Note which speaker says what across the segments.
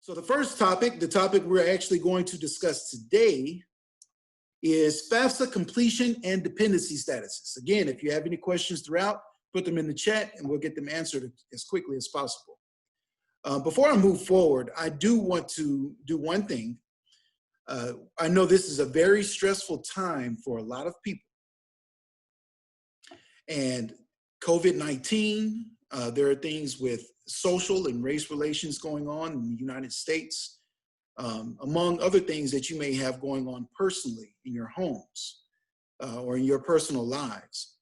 Speaker 1: So the first topic, the topic we're actually going to discuss today, is FAFSA completion and dependency statuses. Again, if you have any questions throughout, put them in the chat and we'll get them answered as quickly as possible. Before I move forward, I do want to do one thing. I know this is a very stressful time for a lot of people. And COVID-19, there are things with social and race relations going on in the United States, among other things that you may have going on personally in your homes or in your personal lives.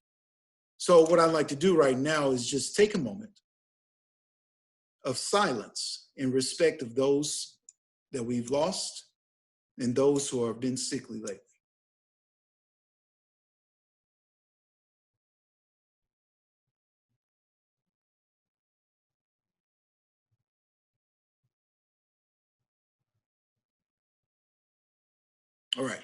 Speaker 1: So what I'd like to do right now is just take a moment of silence in respect of those that we've lost and those who have been sickly lately. All right.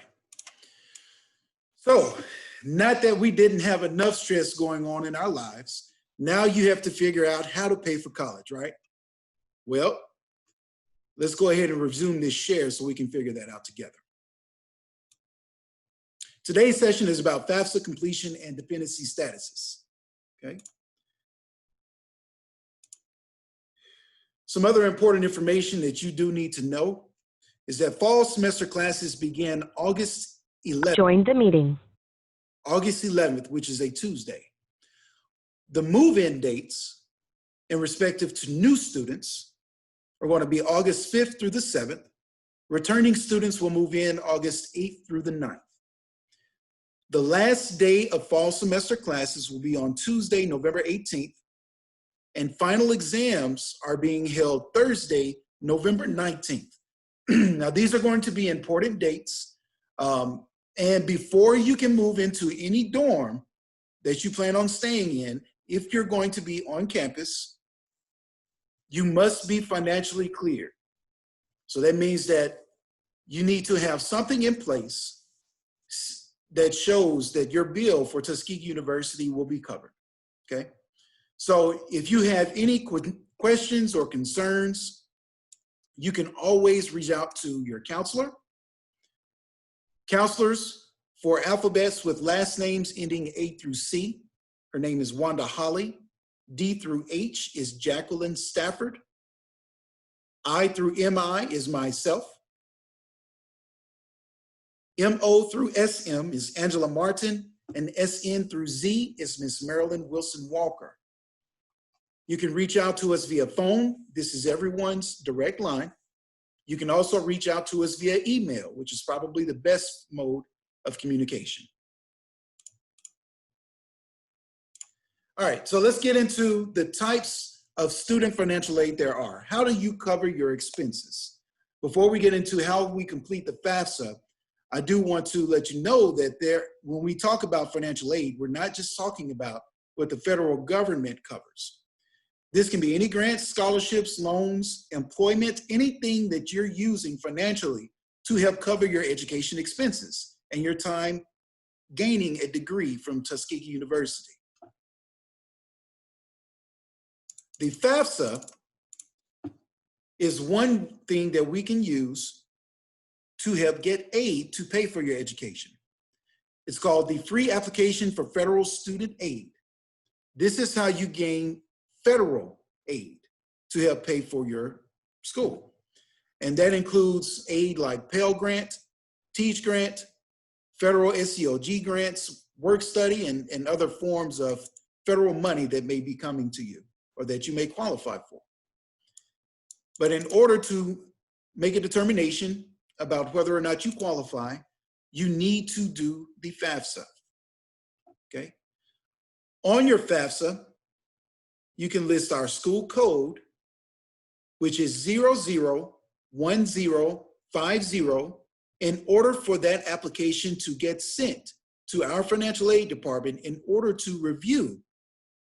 Speaker 1: So, not that we didn't have enough stress going on in our lives, now you have to figure out how to pay for college, right? Well, let's go ahead and resume this share so we can figure that out together. Today's session is about FAFSA completion and dependency statuses, okay? Some other important information that you do need to know is that fall semester classes begin August 11th.
Speaker 2: Join the meeting.
Speaker 1: August 11th, which is a Tuesday. The move-in dates in respective to new students are going to be August 5th through the 7th. Returning students will move in August 8th through the 9th. The last day of fall semester classes will be on Tuesday, November 18th, and final exams are being held Thursday, November 19th. Now, these are going to be important dates, and before you can move into any dorm that you plan on staying in, if you're going to be on campus, you must be financially clear. So that means that you need to have something in place that shows that your bill for Tuskegee University will be covered, okay? So if you have any questions or concerns, you can always reach out to your counselor. Counselors for alphabets with last names ending A through C, her name is Wanda Holly. D through H is Jacqueline Stafford. I through MI is myself. MO through SM is Angela Martin, and SN through Z is Miss Marilyn Wilson Walker. You can reach out to us via phone. This is everyone's direct line. You can also reach out to us via email, which is probably the best mode of communication. All right, so let's get into the types of student financial aid there are. How do you cover your expenses? Before we get into how we complete the FAFSA, I do want to let you know that when we talk about financial aid, we're not just talking about what the federal government covers. This can be any grants, scholarships, loans, employment, anything that you're using financially to help cover your education expenses and your time gaining a degree from Tuskegee University. The FAFSA is one thing that we can use to help get aid to pay for your education. It's called the Free Application for Federal Student Aid. This is how you gain federal aid to help pay for your school. And that includes aid like Pell Grant, Teach Grant, federal SELG grants, work study, and other forms of federal money that may be coming to you or that you may qualify for. But in order to make a determination about whether or not you qualify, you need to do the FAFSA, okay? On your FAFSA, you can list our school code, which is 001050, in order for that application to get sent to our financial aid department in order to review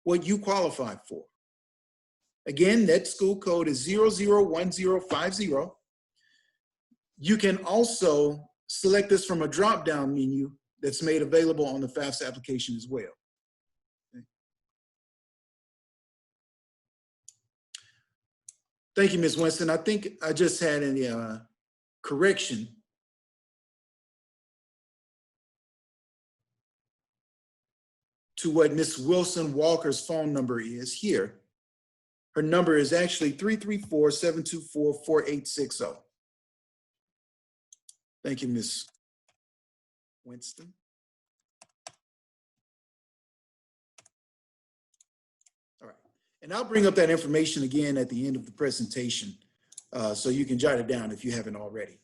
Speaker 1: what you qualify for. Again, that school code is 001050. You can also select this from a drop-down menu that's made available on the FAFSA application as well. Thank you, Ms. Winston. I think I just had a correction. To what Ms. Wilson Walker's phone number is here. Her number is actually 334-724-4860. Thank you, Ms. Winston. All right, and I'll bring up that information again at the end of the presentation so you can jot it down if you haven't already.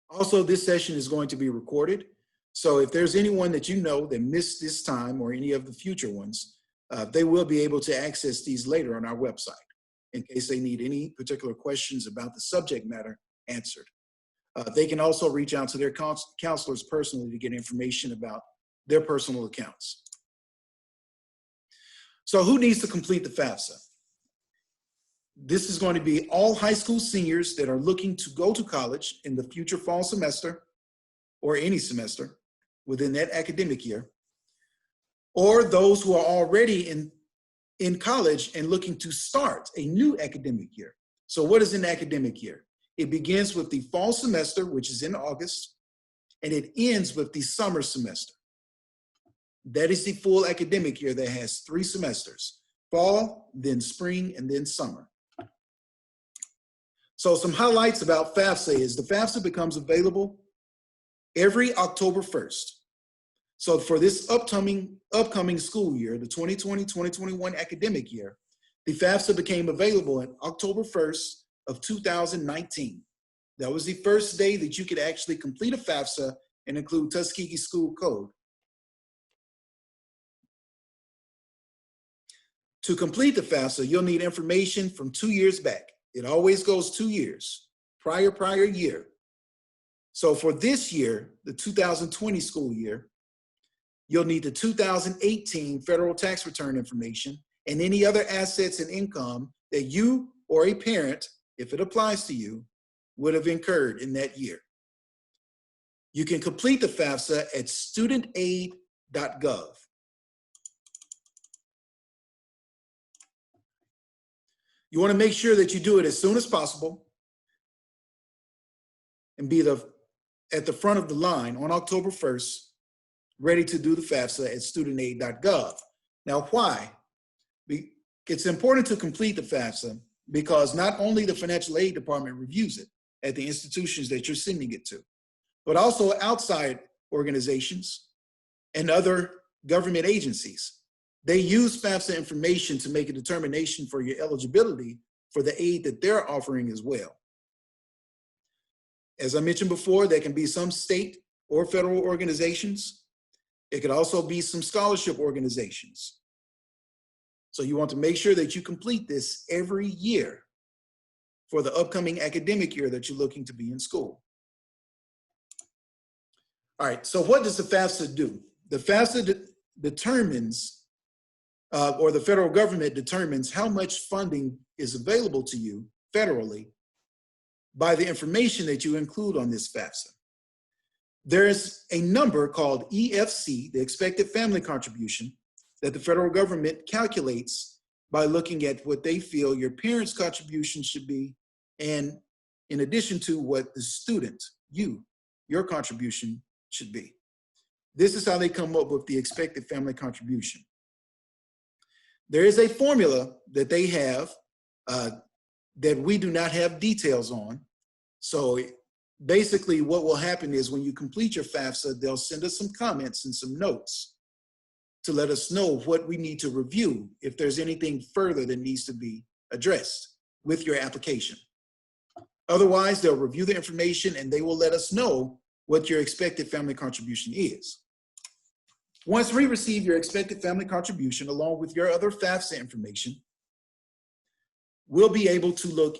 Speaker 1: Also, this session is going to be recorded. So if there's anyone that you know that missed this time or any of the future ones, they will be able to access these later on our website in case they need any particular questions about the subject matter answered. They can also reach out to their counselors personally to get information about their personal accounts. So who needs to complete the FAFSA? This is going to be all high school seniors that are looking to go to college in the future fall semester or any semester within that academic year, or those who are already in college and looking to start a new academic year. So what is an academic year? It begins with the fall semester, which is in August, and it ends with the summer semester. That is the full academic year that has 3 semesters: fall, then spring, and then summer. So some highlights about FAFSA is the FAFSA becomes available every October 1st. So for this upcoming school year, the 2020-2021 academic year, the FAFSA became available on October 1st of 2019. That was the first day that you could actually complete a FAFSA and include Tuskegee school code. To complete the FAFSA, you'll need information from 2 years back. It always goes 2 years, prior year. So for this year, the 2020 school year, you'll need the 2018 federal tax return information and any other assets and income that you or a parent, if it applies to you, would have incurred in that year. You can complete the FAFSA at studentaid.gov. You want to make sure that you do it as soon as possible and be at the front of the line on October 1st, ready to do the FAFSA at studentaid.gov. Now, why? It's important to complete the FAFSA because not only the financial aid department reviews it at the institutions that you're sending it to, but also outside organizations and other government agencies. They use FAFSA information to make a determination for your eligibility for the aid that they're offering as well. As I mentioned before, there can be some state or federal organizations. It could also be some scholarship organizations. So you want to make sure that you complete this every year for the upcoming academic year that you're looking to be in school. All right, so what does the FAFSA do? The FAFSA determines, or the federal government determines how much funding is available to you federally by the information that you include on this FAFSA. There's a number called EFC, the expected family contribution, that the federal government calculates by looking at what they feel your parents' contribution should be, and in addition to what the student, your contribution should be. This is how they come up with the expected family contribution. There is a formula that they have that we do not have details on. So basically what will happen is when you complete your FAFSA, they'll send us some comments and some notes to let us know what we need to review if there's anything further that needs to be addressed with your application. Otherwise, they'll review the information and they will let us know what your expected family contribution is. Once we receive your expected family contribution along with your other FAFSA information, we'll be able to look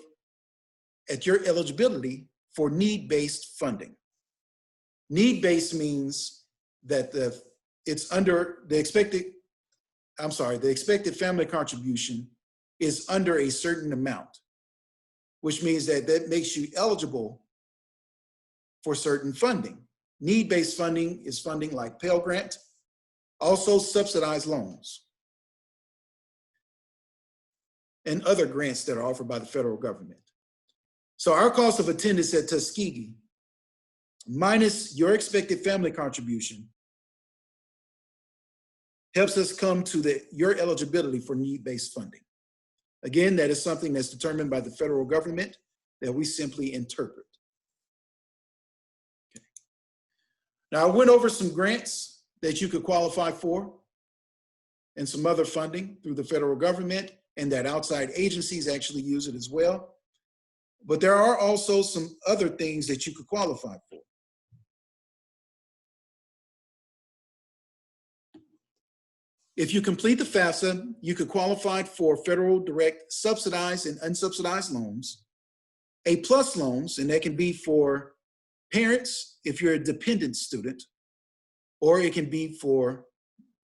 Speaker 1: at your eligibility for need-based funding. Need-based means that it's under the expected family contribution is under a certain amount, which means that makes you eligible for certain funding. Need-based funding is funding like Pell Grant, also subsidized loans. and other grants that are offered by the federal government. So our cost of attendance at Tuskegee, minus your expected family contribution, helps us come to your eligibility for need-based funding. Again, that is something that's determined by the federal government that we simply interpret. Okay. Now, I went over some grants that you could qualify for and some other funding through the federal government, and that outside agencies actually use it as well. But there are also some other things that you could qualify for. If you complete the FAFSA, you could qualify for federal direct subsidized and unsubsidized loans, A+ loans, and that can be for parents if you're a dependent student, or it can be for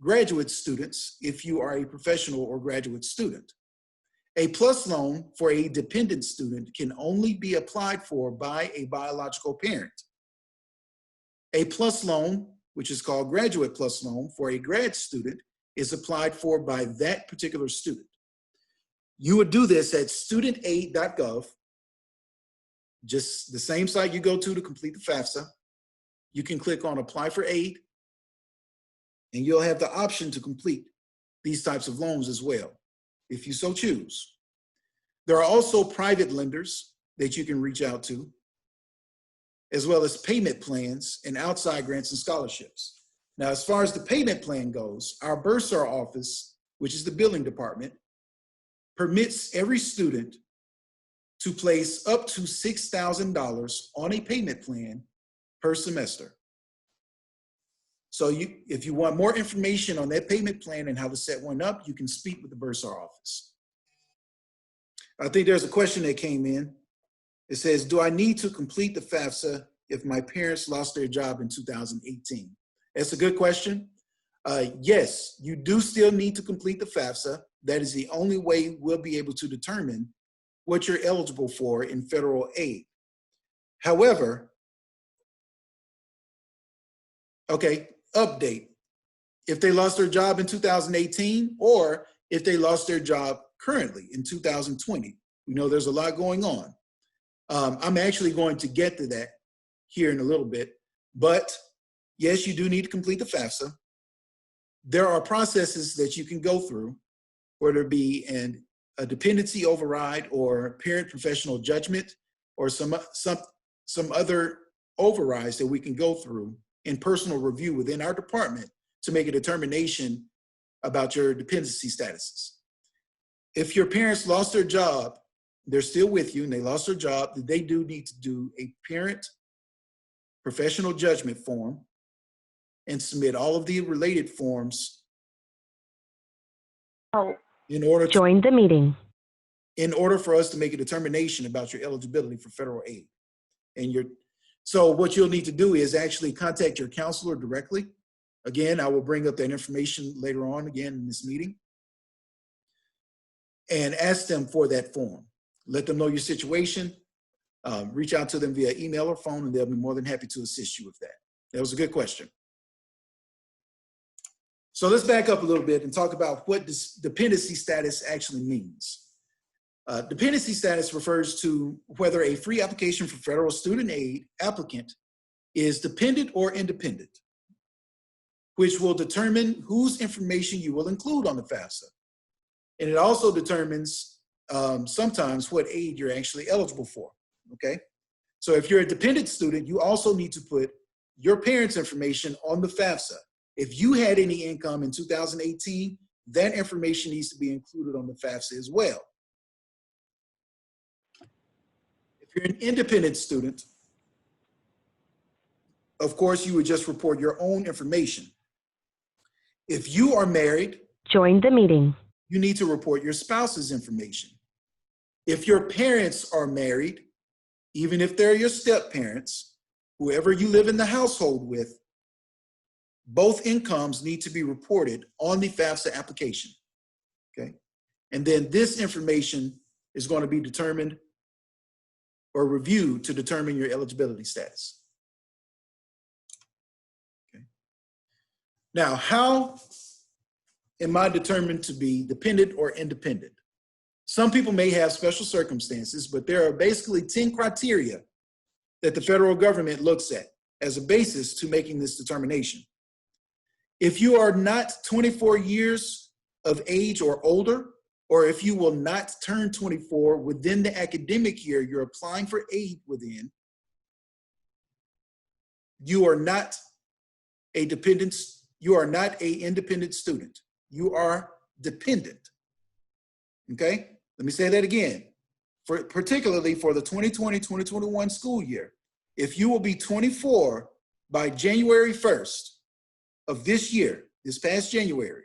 Speaker 1: graduate students if you are a professional or graduate student. A+ loan for a dependent student can only be applied for by a biological parent. A+ loan, which is called Graduate Plus loan for a grad student, is applied for by that particular student. You would do this at studentaid.gov, just the same site you go to complete the FAFSA. You can click on Apply for Aid, and you'll have the option to complete these types of loans as well, if you so choose. There are also private lenders that you can reach out to, as well as payment plans and outside grants and scholarships. Now, as far as the payment plan goes, our bursar office, which is the billing department, permits every student to place up to $6,000 on a payment plan per semester. So if you want more information on that payment plan and how to set one up, you can speak with the bursar office. I think there's a question that came in. It says, do I need to complete the FAFSA if my parents lost their job in 2018? That's a good question. Yes, you do still need to complete the FAFSA. That is the only way we'll be able to determine what you're eligible for in federal aid. However, okay, update. If they lost their job in 2018, or if they lost their job currently in 2020, we know there's a lot going on. I'm actually going to get to that here in a little bit, but yes, you do need to complete the FAFSA. There are processes that you can go through, whether it be a dependency override or parent professional judgment, or some other overrides that we can go through in personal review within our department to make a determination about your dependency statuses. If your parents lost their job, they're still with you and they lost their job, they do need to do a parent professional judgment form and submit all of the related forms in order for us to make a determination about your eligibility for federal aid. So what you'll need to do is actually contact your counselor directly. Again, I will bring up that information later on again in this meeting, and ask them for that form. Let them know your situation, reach out to them via email or phone, and they'll be more than happy to assist you with that. That was a good question. So let's back up a little bit and talk about what this dependency status actually means. Dependency status refers to whether a free application for federal student aid applicant is dependent or independent, which will determine whose information you will include on the FAFSA. And it also determines sometimes what aid you're actually eligible for, okay? So if you're a dependent student, you also need to put your parents' information on the FAFSA. If you had any income in 2018, that information needs to be included on the FAFSA as well. If you're an independent student, of course, you would just report your own information. If you are married,
Speaker 2: join the meeting.
Speaker 1: You need to report your spouse's information. If your parents are married, even if they're your step-parents, whoever you live in the household with, both incomes need to be reported on the FAFSA application, okay? And then this information is going to be determined or reviewed to determine your eligibility status. Okay. Now, how am I determined to be dependent or independent? Some people may have special circumstances, but there are basically 10 criteria that the federal government looks at as a basis to making this determination. If you are not 24 years of age or older, or if you will not turn 24 within the academic year you're applying for aid within, you are not a dependent, you are not an independent student. You are dependent. Okay? Let me say that again. Particularly for the 2020-2021 school year, if you will be 24 by January 1st of this year, this past January,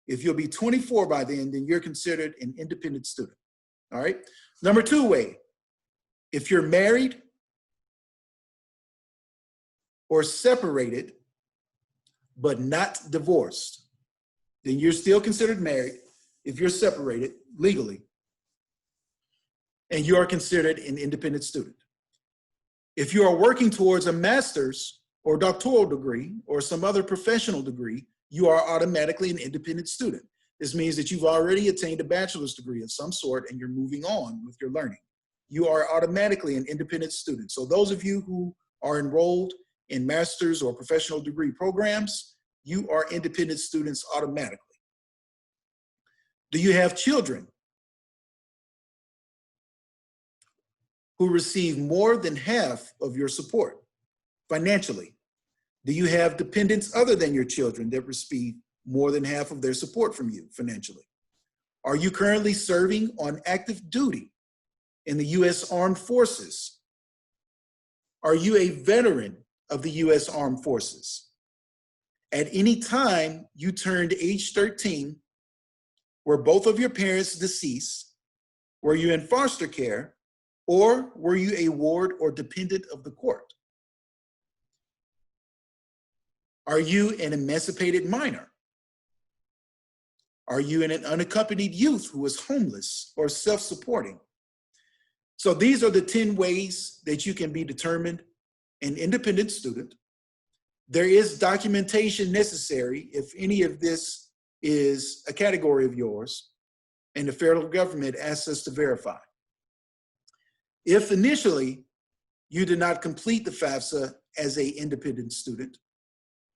Speaker 1: if you'll be 24 by then you're considered an independent student. All right? Number two way, if you're married or separated, but not divorced, then you're still considered married if you're separated legally, and you are considered an independent student. If you are working towards a master's or doctoral degree or some other professional degree, you are automatically an independent student. This means that you've already attained a bachelor's degree of some sort and you're moving on with your learning. You are automatically an independent student. So those of you who are enrolled in master's or professional degree programs, you are independent students automatically. Do you have children who receive more than half of your support financially? Do you have dependents other than your children that receive more than half of their support from you financially? Are you currently serving on active duty in the U.S. Armed Forces? Are you a veteran of the U.S. Armed Forces? At any time you turned age 13, were both of your parents deceased? Were you in foster care? Or were you a ward or dependent of the court? Are you an emancipated minor? Are you an unaccompanied youth who is homeless or self-supporting? So these are the 10 ways that you can be determined an independent student. There is documentation necessary if any of this is a category of yours, and the federal government asks us to verify. If initially you did not complete the FAFSA as an independent student,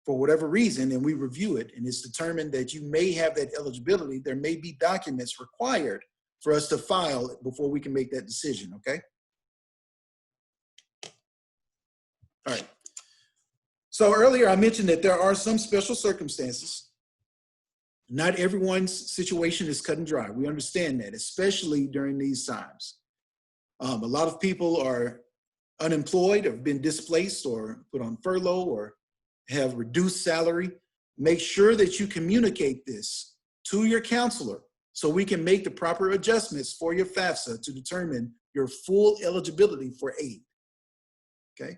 Speaker 1: for whatever reason, and we review it, and it's determined that you may have that eligibility, there may be documents required for us to file before we can make that decision, okay? All right. So earlier I mentioned that there are some special circumstances. Not everyone's situation is cut and dry. We understand that, especially during these times. A lot of people are unemployed, have been displaced or put on furlough or have reduced salary. Make sure that you communicate this to your counselor so we can make the proper adjustments for your FAFSA to determine your full eligibility for aid, okay?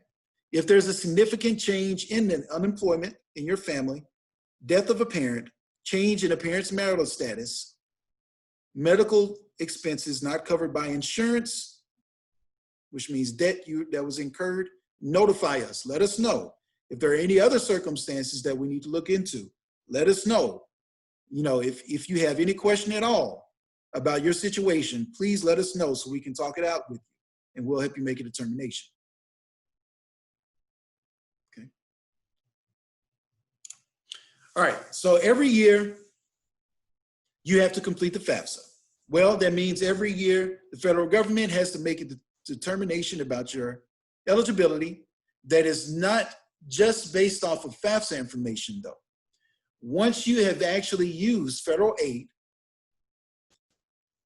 Speaker 1: If there's a significant change in the unemployment in your family, death of a parent, change in a parent's marital status, medical expenses not covered by insurance, which means debt that was incurred, notify us, let us know. If there are any other circumstances that we need to look into, let us know. You know, if you have any question at all about your situation, please let us know so we can talk it out with you and we'll help you make a determination. Okay. All right, so every year you have to complete the FAFSA. Well, that means every year the federal government has to make a determination about your eligibility that is not just based off of FAFSA information though. Once you have actually used federal aid,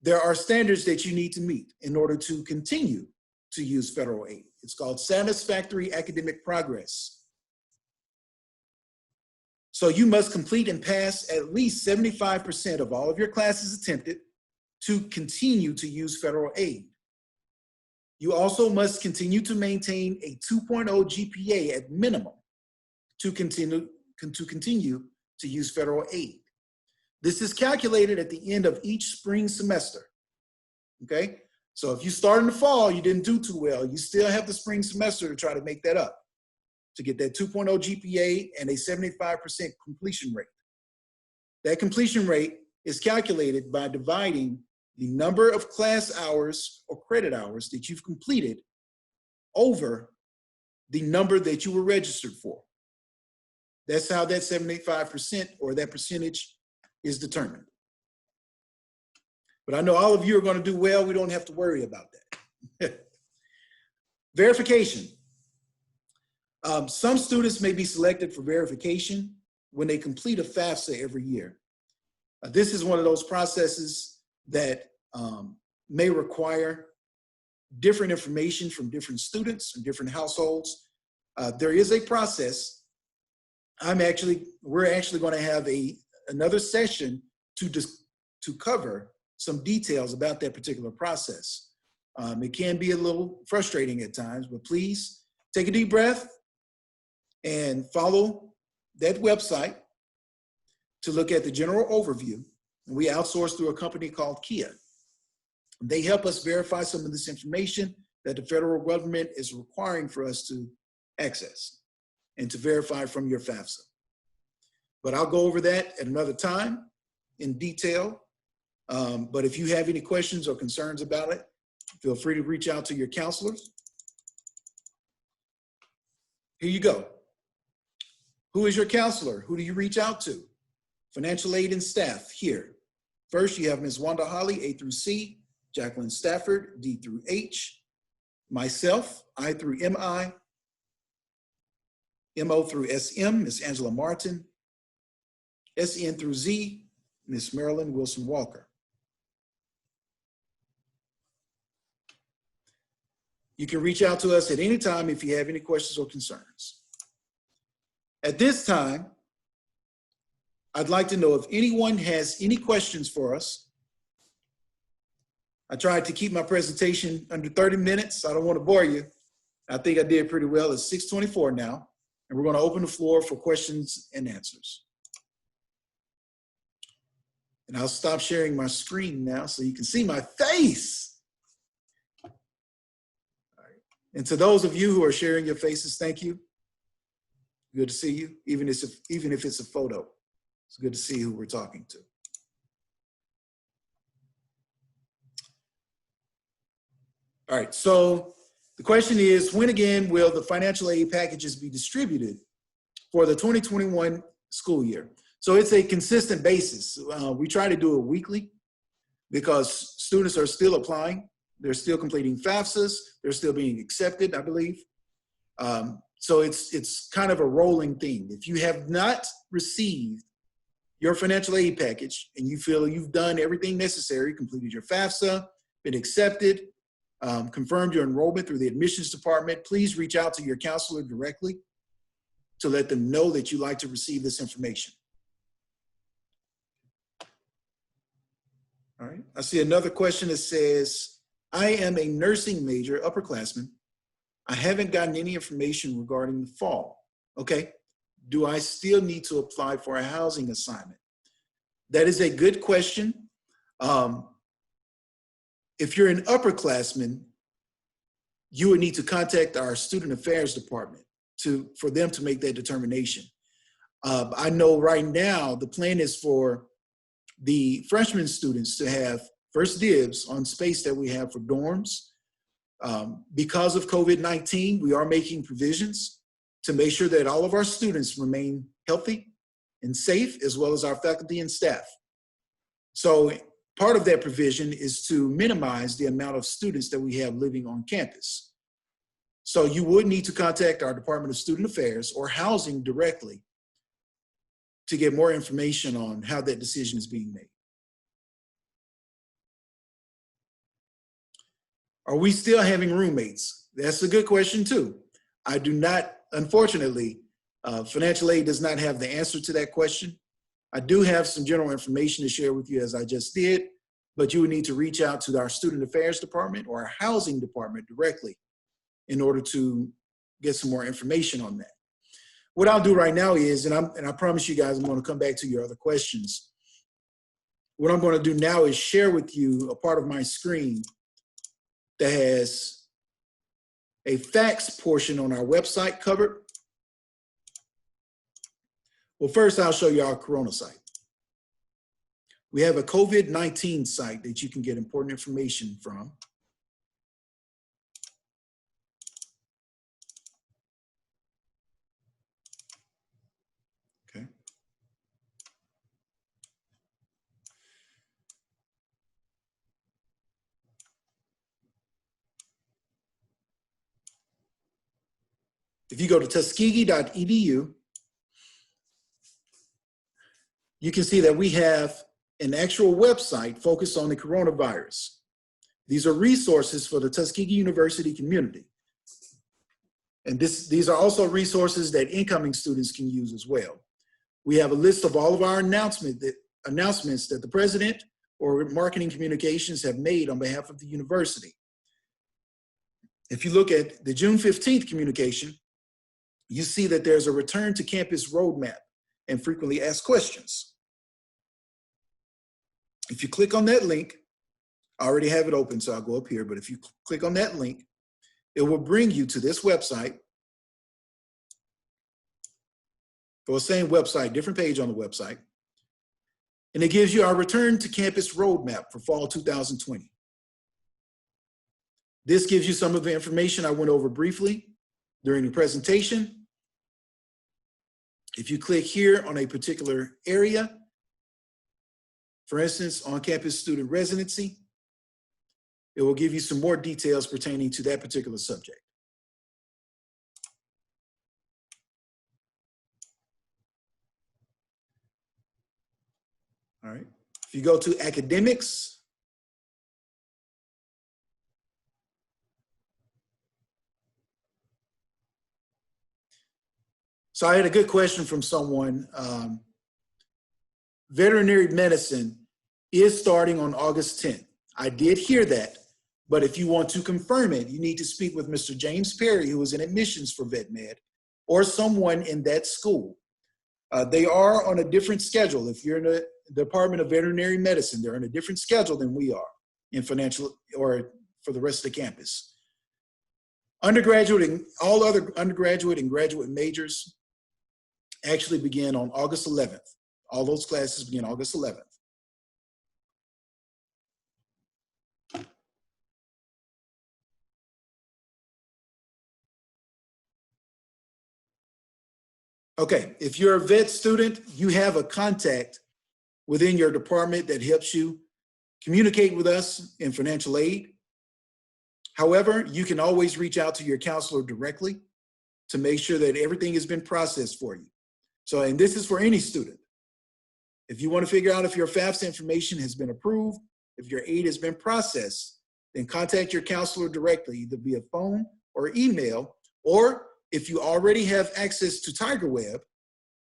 Speaker 1: there are standards that you need to meet in order to continue to use federal aid. It's called satisfactory academic progress. So you must complete and pass at least 75% of all of your classes attempted to continue to use federal aid. You also must continue to maintain a 2.0 GPA at minimum to continue to use federal aid. This is calculated at the end of each spring semester, okay? So if you start in the fall, you didn't do too well, you still have the spring semester to try to make that up, to get that 2.0 GPA and a 75% completion rate. That completion rate is calculated by dividing the number of class hours or credit hours that you've completed over the number that you were registered for. That's how that 75% or that percentage is determined. But I know all of you are going to do well. We don't have to worry about that. Verification. Some students may be selected for verification when they complete a FAFSA every year. This is one of those processes that may require different information from different students and different households. There is a process. We're actually going to have another session to cover some details about that particular process. It can be a little frustrating at times, but please take a deep breath and follow that website to look at the general overview. We outsource through a company called Kia. They help us verify some of this information that the federal government is requiring for us to access and to verify from your FAFSA. But I'll go over that at another time in detail. But if you have any questions or concerns about it, feel free to reach out to your counselors. Here you go. Who is your counselor? Who do you reach out to? Financial aid and staff here. First, you have Ms. Wanda Holly, A through C, Jacqueline Stafford, D through H, myself, I through MI, MO through SM, Ms. Angela Martin, SN through Z, Ms. Marilyn Wilson Walker. You can reach out to us at any time if you have any questions or concerns. At this time, I'd like to know if anyone has any questions for us. I tried to keep my presentation under 30 minutes. I don't want to bore you. I think I did pretty well. It's 6:24 now, and we're going to open the floor for questions and answers. And I'll stop sharing my screen now so you can see my face. All right. And to those of you who are sharing your faces, thank you. Good to see you, even if it's a photo. It's good to see who we're talking to. All right, so the question is, when again will the financial aid packages be distributed for the 2021 school year? So it's a consistent basis. We try to do it weekly because students are still applying. They're still completing FAFSAs. They're still being accepted, I believe. So it's kind of a rolling thing. If you have not received your financial aid package and you feel you've done everything necessary, completed your FAFSA, been accepted, confirmed your enrollment through the admissions department, please reach out to your counselor directly to let them know that you'd like to receive this information. All right, I see another question that says, I am a nursing major, upperclassman. I haven't gotten any information regarding the fall. Okay, do I still need to apply for a housing assignment? That is a good question. If you're an upperclassman, you would need to contact our student affairs department for them to make that determination. I know right now the plan is for the freshman students to have first dibs on space that we have for dorms. Because of COVID-19, we are making provisions to make sure that all of our students remain healthy and safe, as well as our faculty and staff. So part of that provision is to minimize the amount of students that we have living on campus. So you would need to contact our Department of Student Affairs or Housing directly to get more information on how that decision is being made. Are we still having roommates? That's a good question too. I do not, unfortunately, financial aid does not have the answer to that question. I do have some general information to share with you as I just did, but you would need to reach out to our Student Affairs Department or our Housing Department directly in order to get some more information on that. What I'll do right now is, and I promise you guys I'm going to come back to your other questions. What I'm going to do now is share with you a part of my screen that has a facts portion on our website covered. Well, first I'll show you our Corona site. We have a COVID-19 site that you can get important information from. Okay. If you go to tuskegee.edu, you can see that we have an actual website focused on the coronavirus. These are resources for the Tuskegee University community. And these are also resources that incoming students can use as well. We have a list of all of our announcements that the president or marketing communications have made on behalf of the university. If you look at the June 15th communication, you see that there's a return to campus roadmap and frequently asked questions. If you click on that link, I already have it open, so I'll go up here, but if you click on that link, it will bring you to this website. For the same website, different page on the website. And it gives you our return to campus roadmap for fall 2020. This gives you some of the information I went over briefly during the presentation. If you click here on a particular area, for instance, on-campus student residency, it will give you some more details pertaining to that particular subject. All right. If you go to academics, so I had a good question from someone. Veterinary medicine is starting on August 10th. I did hear that, but if you want to confirm it, you need to speak with Mr. James Perry, who is in admissions for vet med, or someone in that school. They are on a different schedule. If you're in the Department of Veterinary Medicine, they're on a different schedule than we are in financial or for the rest of the campus. Undergraduate and all other undergraduate and graduate majors actually begin on August 11th. All those classes begin August 11th. Okay, if you're a vet student, you have a contact within your department that helps you communicate with us in financial aid. However, you can always reach out to your counselor directly to make sure that everything has been processed for you. So, and this is for any student. If you want to figure out if your FAFSA information has been approved, if your aid has been processed, then contact your counselor directly, either via phone or email, or if you already have access to TigerWeb,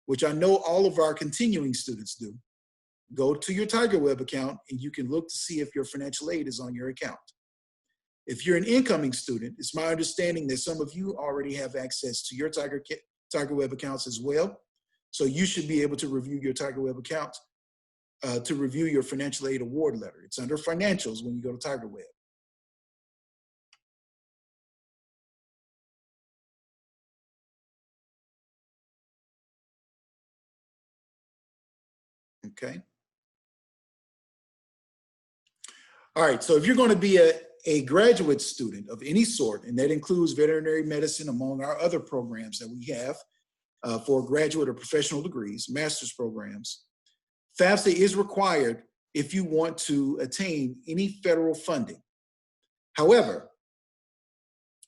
Speaker 1: which I know all of our continuing students do, go to your TigerWeb account and you can look to see if your financial aid is on your account. If you're an incoming student, it's my understanding that some of you already have access to your TigerWeb accounts as well. So you should be able to review your TigerWeb account to review your financial aid award letter. It's under financials when you go to TigerWeb. Okay. All right, so if you're going to be a graduate student of any sort, and that includes veterinary medicine among our other programs that we have for graduate or professional degrees, master's programs, FAFSA is required if you want to attain any federal funding. However,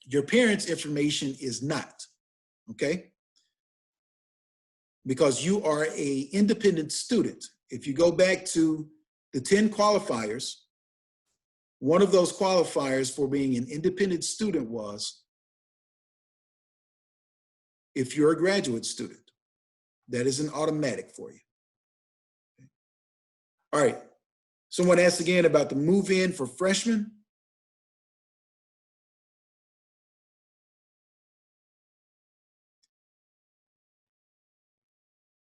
Speaker 1: your parents' information is not, okay? Because you are an independent student. If you go back to the 10 qualifiers, one of those qualifiers for being an independent student was if you're a graduate student. That is an automatic for you. Okay. All right, someone asked again about the move-in for freshmen.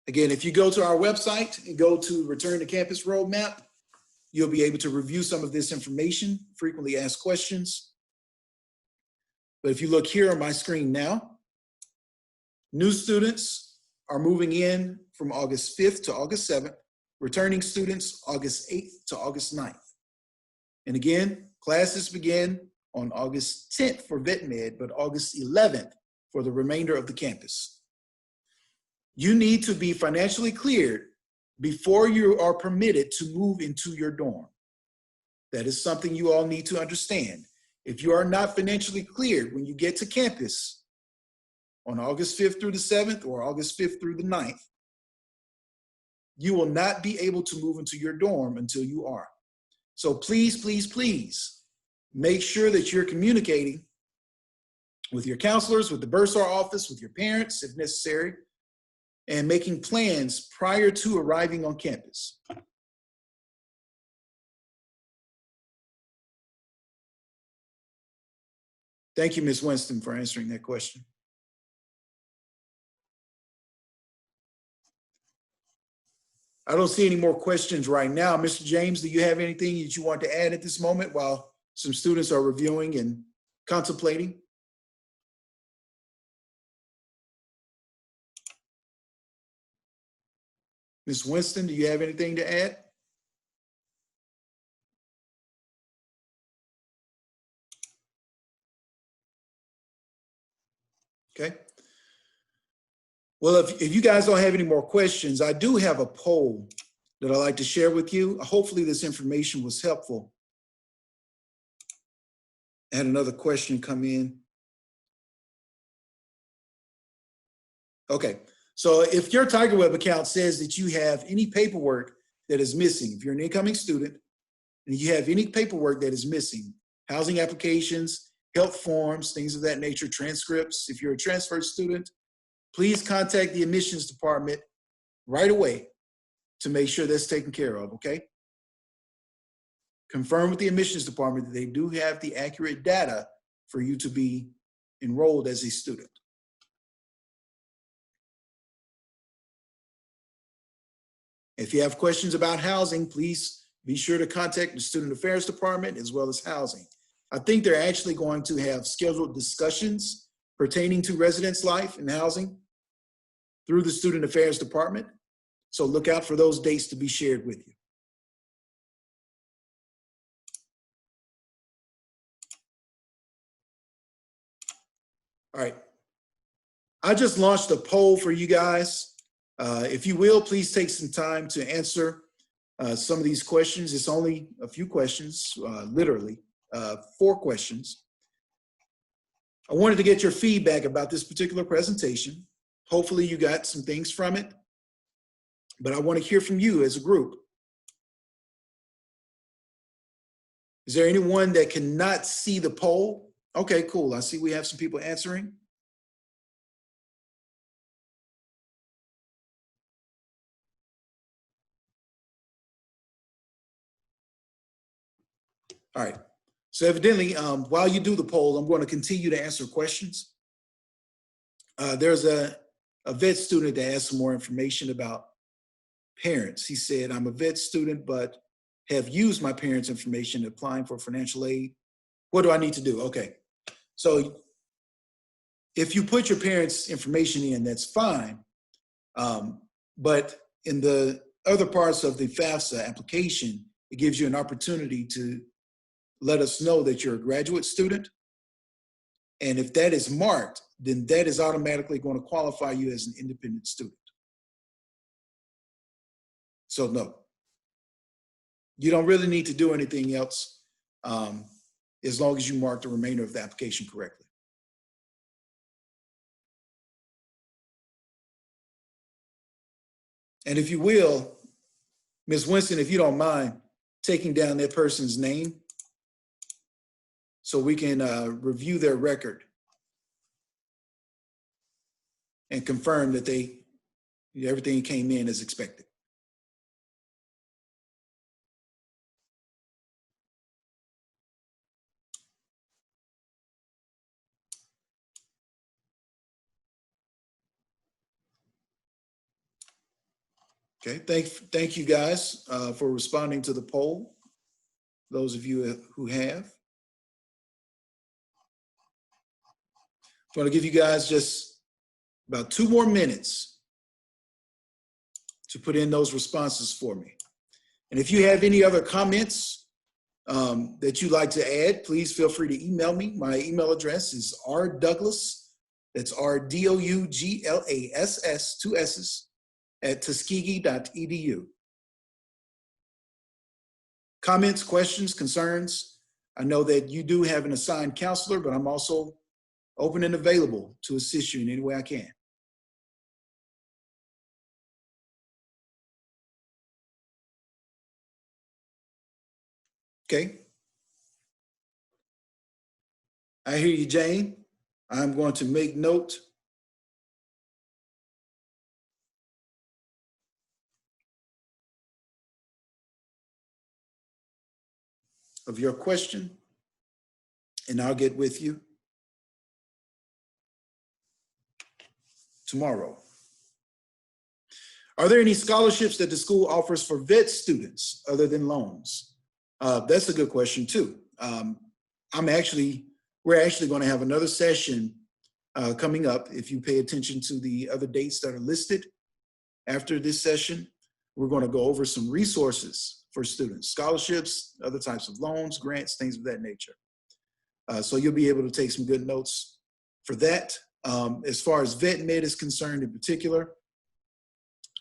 Speaker 1: Again, if you go to our website and go to Return to Campus Roadmap, you'll be able to review some of this information, frequently asked questions. But if you look here on my screen now, new students are moving in from August 5th to August 7th. Returning students, August 8th to August 9th. And again, classes begin on August 10th for vet med, but August 11th for the remainder of the campus. You need to be financially cleared before you are permitted to move into your dorm. That is something you all need to understand. If you are not financially cleared when you get to campus on August 5th through the 7th or August 5th through the 9th, you will not be able to move into your dorm until you are. So please, please, please make sure that you're communicating with your counselors, with the bursar office, with your parents if necessary, and making plans prior to arriving on campus. Thank you, Ms. Winston, for answering that question. I don't see any more questions right now. Mr. James, do you have anything that you want to add at this moment while some students are reviewing and contemplating? Ms. Winston, do you have anything to add? Okay. Well, if you guys don't have any more questions, I do have a poll that I'd like to share with you. Hopefully this information was helpful. I had another question come in. Okay, so if your TigerWeb account says that you have any paperwork that is missing, if you're an incoming student and you have any paperwork that is missing, housing applications, health forms, things of that nature, transcripts, if you're a transfer student, please contact the admissions department right away to make sure that's taken care of, okay? Confirm with the admissions department that they do have the accurate data for you to be enrolled as a student. If you have questions about housing, please be sure to contact the Student Affairs Department as well as housing. I think they're actually going to have scheduled discussions pertaining to residence life and housing through the Student Affairs Department. So look out for those dates to be shared with you. All right. I just launched a poll for you guys. If you will, please take some time to answer some of these questions. It's only a few questions, literally 4 questions. I wanted to get your feedback about this particular presentation. Hopefully you got some things from it, but I want to hear from you as a group. Is there anyone that cannot see the poll? Okay, cool. I see we have some people answering. All right. So evidently, while you do the poll, I'm going to continue to answer questions. There's a vet student that asked some more information about parents. He said, I'm a vet student, but have used my parents' information applying for financial aid. What do I need to do? Okay. So if you put your parents' information in, that's fine. But in the other parts of the FAFSA application, it gives you an opportunity to let us know that you're a graduate student. And if that is marked, then that is automatically going to qualify you as an independent student. So no, you don't really need to do anything else as long as you mark the remainder of the application correctly. And if you will, Ms. Winston, if you don't mind taking down that person's name so we can review their record and confirm that everything came in as expected. Okay, thank you guys for responding to the poll, those of you who have. I want to give you guys just about 2 more minutes to put in those responses for me. And if you have any other comments that you'd like to add, please feel free to email me. My email address is rdouglass, that's RDOUGLASS, 2 S's, at tuskegee.edu. Comments, questions, concerns? I know that you do have an assigned counselor, but I'm also open and available to assist you in any way I can. Okay. I hear you, Jane. I'm going to make note of your question, and I'll get with you tomorrow. Are there any scholarships that the school offers for vet students other than loans? That's a good question too. We're actually going to have another session coming up. If you pay attention to the other dates that are listed after this session, we're going to go over some resources for students, scholarships, other types of loans, grants, things of that nature. So you'll be able to take some good notes for that. As far as vet med is concerned in particular,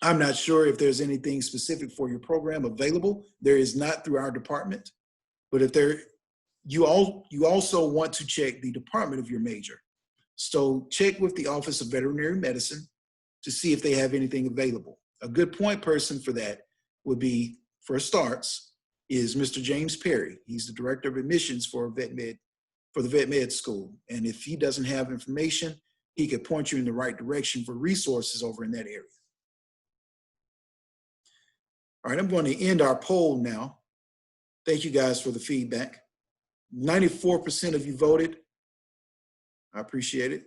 Speaker 1: I'm not sure if there's anything specific for your program available. There is not through our department, but if you also want to check the department of your major. So check with the Office of Veterinary Medicine to see if they have anything available. A good point person for that would be, for starts, is Mr. James Perry. He's the Director of Admissions for the Vet Med School. And if he doesn't have information, he could point you in the right direction for resources over in that area. All right, I'm going to end our poll now. Thank you guys for the feedback. 94% of you voted. I appreciate it.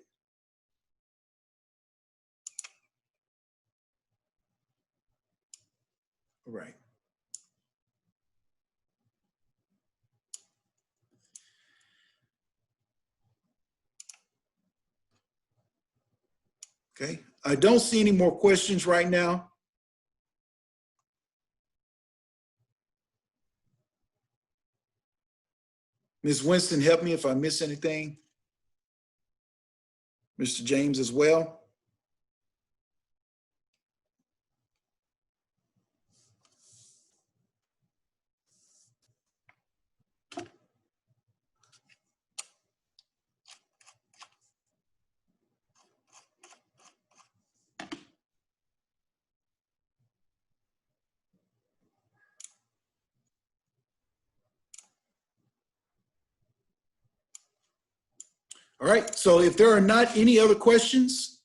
Speaker 1: All right. Okay, I don't see any more questions right now. Ms. Winston, help me if I miss anything. Mr. James as well. All right, so if there are not any other questions,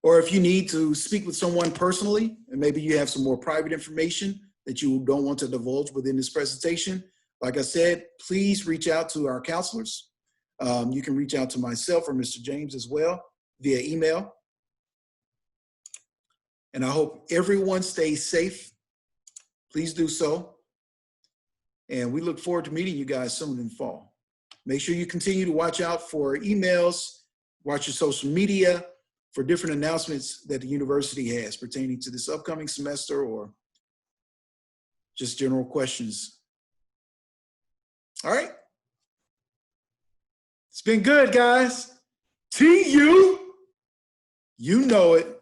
Speaker 1: or if you need to speak with someone personally, and maybe you have some more private information that you don't want to divulge within this presentation, like I said, please reach out to our counselors. You can reach out to myself or Mr. James as well via email. And I hope everyone stays safe. Please do so. And we look forward to meeting you guys soon in fall. Make sure you continue to watch out for emails, watch your social media for different announcements that the university has pertaining to this upcoming semester or just general questions. All right. It's been good, guys. TU, you know it.